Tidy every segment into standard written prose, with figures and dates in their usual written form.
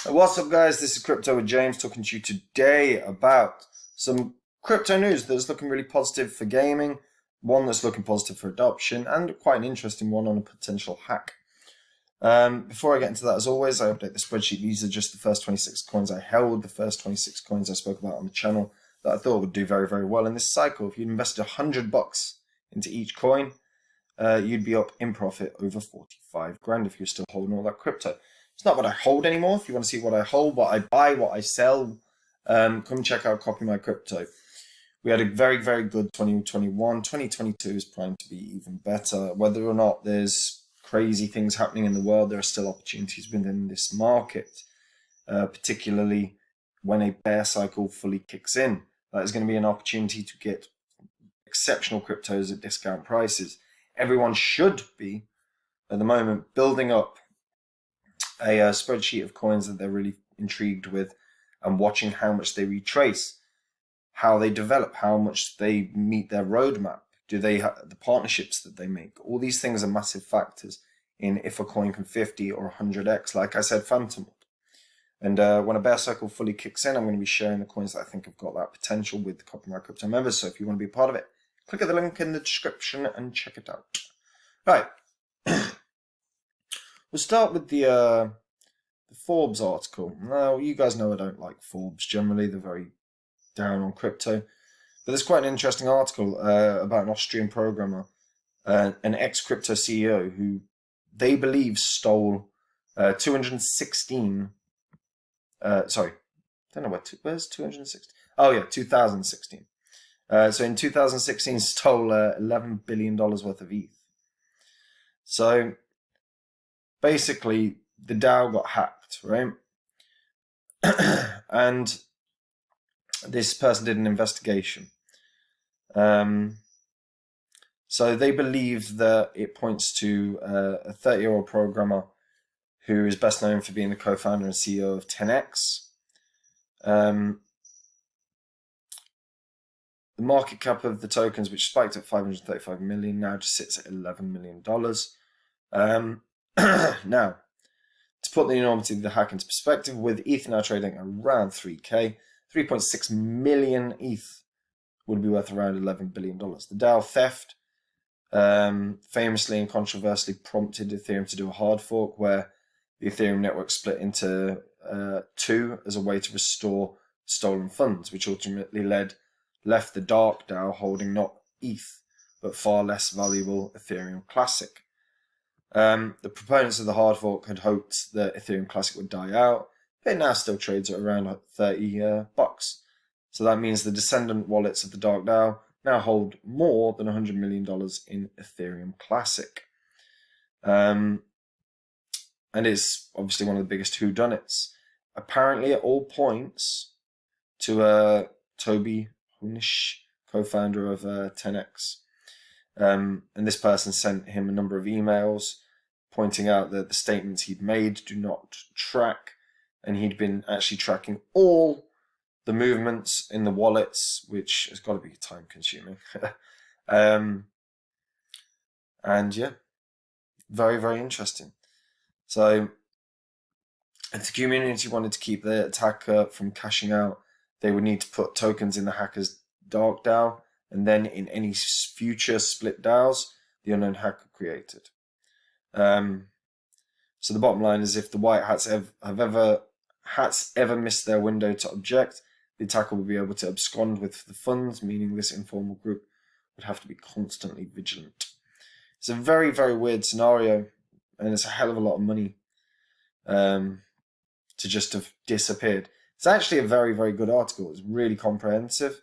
What's up, guys? This is Crypto with James talking to you today about some crypto news that's looking really positive for gaming, one that's looking positive for adoption, and quite an interesting one on a potential hack. Before I get into that, as always, I update the spreadsheet. These are just the first 26 coins I held, the first 26 coins I spoke about on the channel that I thought would do very, very well in this cycle. If you invested $100 into each coin, you'd be up in profit over 45 grand if you're still holding all that crypto. It's not what I hold anymore. If you want to see what I hold, what I buy, what I sell, come check out Copy My Crypto. We had a very, very good 2021. 2022 is primed to be even better. Whether or not there's crazy things happening in the world, there are still opportunities within this market, particularly when a bear cycle fully kicks in. That is going to be an opportunity to get exceptional cryptos at discount prices. Everyone should be, at the moment, building up a spreadsheet of coins that they're really intrigued with and watching how much they retrace, how they develop, how much they meet their roadmap. Do they have the partnerships that they make? All these things are massive factors in if a coin can 50 or 100x, like I said, Phantom. And when a bear cycle fully kicks in, I'm going to be sharing the coins that I think have got that potential with the Copy My Crypto members. So if you want to be a part of it, click at the link in the description and check it out. Right. We'll start with the Forbes article. Now, you guys know I don't like Forbes generally. They're very down on crypto. But there's quite an interesting article about an Austrian programmer, an ex-crypto CEO who they believe stole 216... sorry, I don't know where's 216? Oh yeah, 2016. So in 2016 stole $11 billion worth of ETH. So basically, the DAO got hacked, right? And this person did an investigation. So they believe that it points to a 30-year-old programmer who is best known for being the co-founder and CEO of TenX. The market cap of the tokens, which spiked at 535 million, now just sits at $11 million. Now, to put the enormity of the hack into perspective, with ETH now trading around 3K, 3.6 million ETH would be worth around $11 billion. The DAO theft famously and controversially prompted Ethereum to do a hard fork where the Ethereum network split into two as a way to restore stolen funds, which ultimately left the dark DAO holding not ETH, but far less valuable Ethereum Classic. The proponents of the hard fork had hoped that Ethereum Classic would die out, but it now still trades at around $30 bucks. So that means the descendant wallets of the dark DAO now hold more than $100 million in Ethereum Classic. And it's obviously one of the biggest whodunits. Apparently, it all points to Toby Hunish, co-founder of TenX. And this person sent him a number of emails pointing out that the statements he'd made do not track, and he'd been actually tracking all the movements in the wallets, which has got to be time consuming. And yeah, very, very interesting. So if the community wanted to keep the attacker from cashing out, they would need to put tokens in the hacker's dark DAO, and then in any future split DAOs, the unknown hacker created. So the bottom line is, if the white hats ever missed their window to object, the attacker would be able to abscond with the funds, meaning this informal group would have to be constantly vigilant. It's a very, very weird scenario, and it's a hell of a lot of money to just have disappeared. It's actually a very, very good article. It's really comprehensive.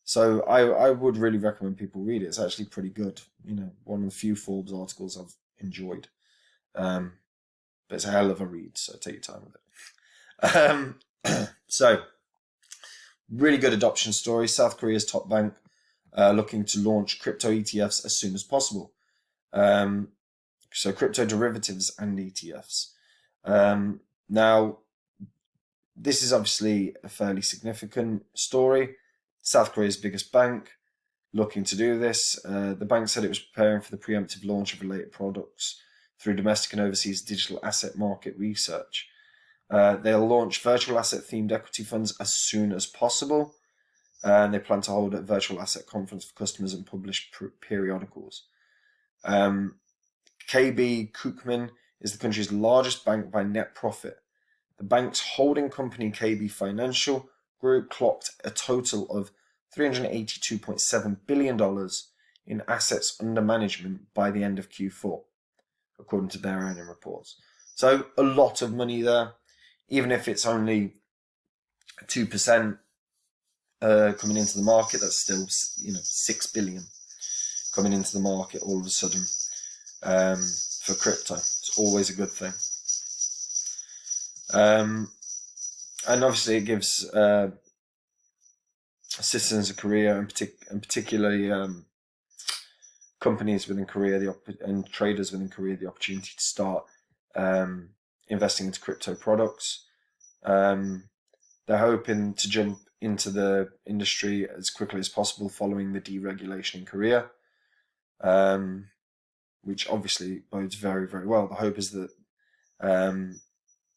So I would really recommend people read it. It's actually pretty good. You know, one of the few Forbes articles I've enjoyed. But it's a hell of a read, so take your time with it. So, really good adoption story. South Korea's top bank looking to launch crypto ETFs as soon as possible. So crypto derivatives and ETFs. Now, this is obviously a fairly significant story. South Korea's biggest bank looking to do this. The bank said it was preparing for the preemptive launch of related products through domestic and overseas digital asset market research. They'll launch virtual asset themed equity funds as soon as possible, and they plan to hold a virtual asset conference for customers and publish periodicals. KB Kookmin is the country's largest bank by net profit. The bank's holding company, KB Financial Group, clocked a total of $382.7 billion in assets under management by the end of Q4, according to their earnings reports. So a lot of money there, even if it's only 2% coming into the market. That's still, $6 billion coming into the market all of a sudden for crypto. It's always a good thing. And obviously it gives citizens of Korea and particularly companies within Korea and traders within Korea the opportunity to start investing into crypto products. They're hoping to jump into the industry as quickly as possible following the deregulation in Korea, which obviously bodes very, very well. The hope is that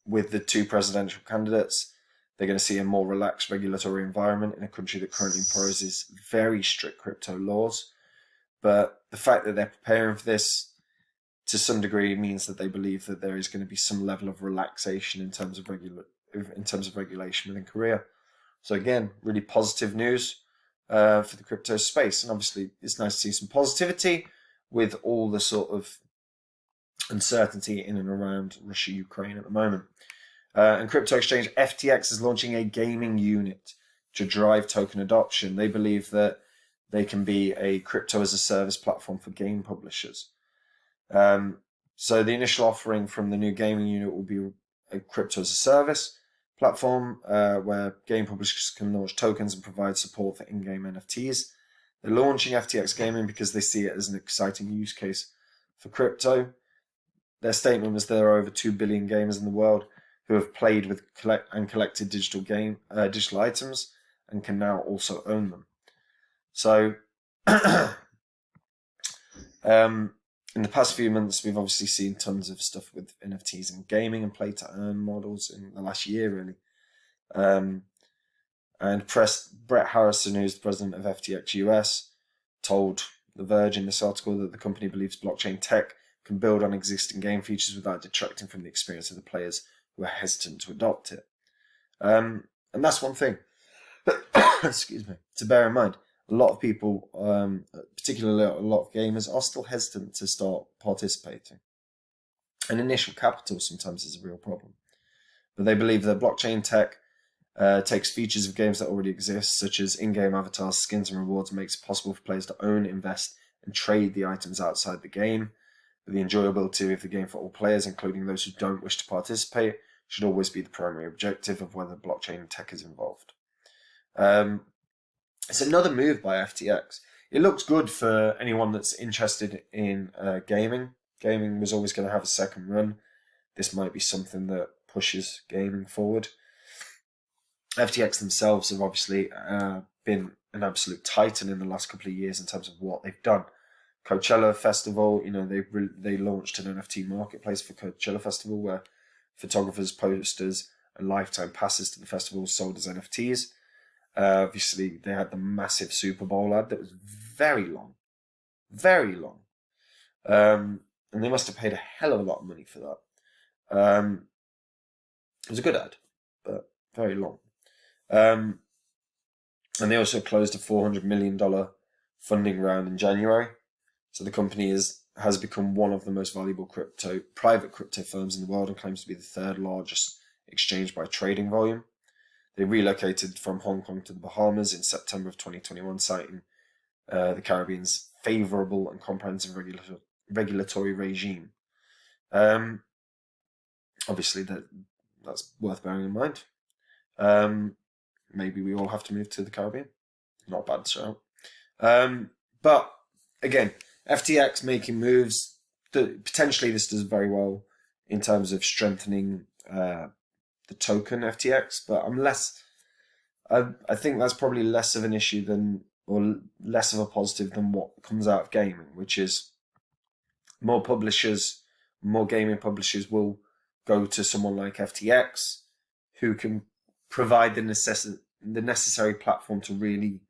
with the two presidential candidates, they're going to see a more relaxed regulatory environment in a country that currently imposes very strict crypto laws. But the fact that they're preparing for this to some degree means that they believe that there is going to be some level of relaxation in terms of regulation within Korea. So again, really positive news for the crypto space. And obviously it's nice to see some positivity with all the sort of uncertainty in and around Russia, Ukraine at the moment. And crypto exchange FTX is launching a gaming unit to drive token adoption. They believe that they can be a crypto as a service platform for game publishers. So the initial offering from the new gaming unit will be a crypto as a service platform where game publishers can launch tokens and provide support for in-game NFTs. They're launching FTX Gaming because they see it as an exciting use case for crypto. Their statement was there are over 2 billion gamers in the world who have played with and collected digital items and can now also own them. So in the past few months, we've obviously seen tons of stuff with NFTs and gaming and play to earn models in the last year, really. And Brett Harrison, who's the president of FTX US, told The Verge in this article that the company believes blockchain tech can build on existing game features without detracting from the experience of the players who are hesitant to adopt it. And that's one thing, excuse me, to bear in mind. A lot of people, particularly a lot of gamers, are still hesitant to start participating. And initial capital sometimes is a real problem. But they believe that blockchain tech takes features of games that already exist, such as in-game avatars, skins, and rewards, and makes it possible for players to own, invest, and trade the items outside the game. But the enjoyability of the game for all players, including those who don't wish to participate, should always be the primary objective of whether blockchain tech is involved. It's another move by FTX. It looks good for anyone that's interested in gaming. Gaming was always going to have a second run. This might be something that pushes gaming forward. FTX themselves have obviously been an absolute titan in the last couple of years in terms of what they've done. Coachella Festival, they launched an NFT marketplace for Coachella Festival where photographers, posters, and lifetime passes to the festival sold as NFTs. Obviously, they had the massive Super Bowl ad that was very long. And they must have paid a hell of a lot of money for that. It was a good ad, but very long. And they also closed a $400 million funding round in January. So the company has become one of the most valuable private crypto firms in the world and claims to be the third largest exchange by trading volume. They relocated from Hong Kong to the Bahamas in September of 2021, citing the Caribbean's favorable and comprehensive regulatory regime. Obviously, that's worth bearing in mind. Maybe we all have to move to the Caribbean. Not a bad shout. But again, FTX making moves. Potentially, this does very well in terms of strengthening the token FTX, but I think that's probably less of an issue or less of a positive than what comes out of gaming, which is more publishers, more gaming publishers will go to someone like FTX, who can provide the necessary platform to really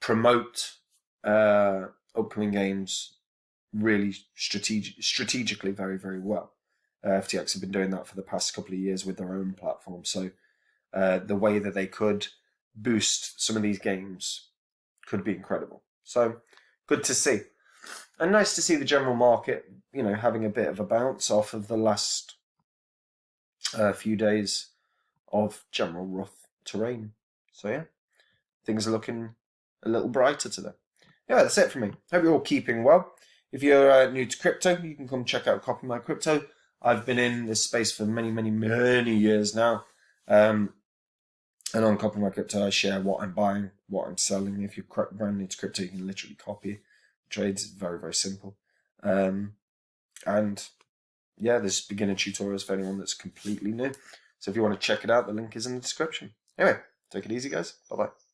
promote upcoming games really strategically very, very well. FTX have been doing that for the past couple of years with their own platform. So the way that they could boost some of these games could be incredible. So good to see. And nice to see the general market, having a bit of a bounce off of the last few days of general rough terrain. So yeah, things are looking a little brighter today. Yeah, that's it for me. Hope you're all keeping well. If you're new to crypto, you can come check out Copy My Crypto. I've been in this space for many, many, many years now. And on Copy My Crypto, I share what I'm buying, what I'm selling. If you're brand new to crypto, you can literally copy trades. Very, very simple. And yeah, there's beginner tutorials for anyone that's completely new. So if you want to check it out, the link is in the description. Anyway, take it easy, guys. Bye-bye.